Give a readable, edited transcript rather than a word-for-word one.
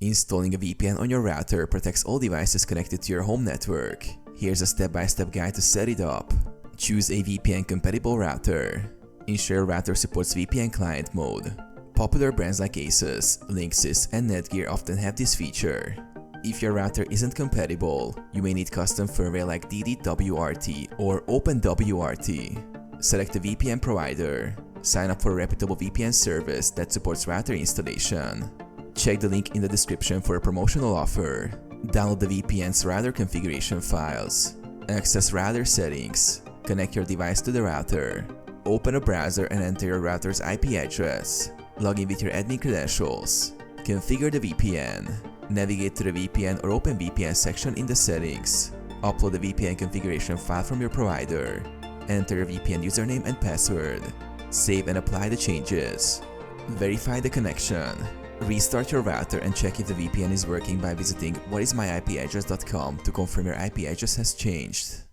Installing a VPN on your router protects all devices connected to your home network. Here's a step-by-step guide to set it up. Choose a VPN-compatible router. Ensure your router supports VPN client mode. Popular brands like Asus, Linksys, and Netgear often have this feature. If your router isn't compatible, you may need custom firmware like DDWRT or OpenWRT. Select a VPN provider. Sign up for a reputable VPN service that supports router installation. Check the link in the description for a promotional offer. Download the VPN's router configuration files. Access router settings. Connect your device to the router. Open a browser and enter your router's IP address. Log in with your admin credentials. Configure the VPN. Navigate to the VPN or OpenVPN section in the settings. Upload the VPN configuration file from your provider. Enter your VPN username and password. Save and apply the changes. Verify the connection. Restart your router and check if the VPN is working by visiting whatismyipaddress.com to confirm your IP address has changed.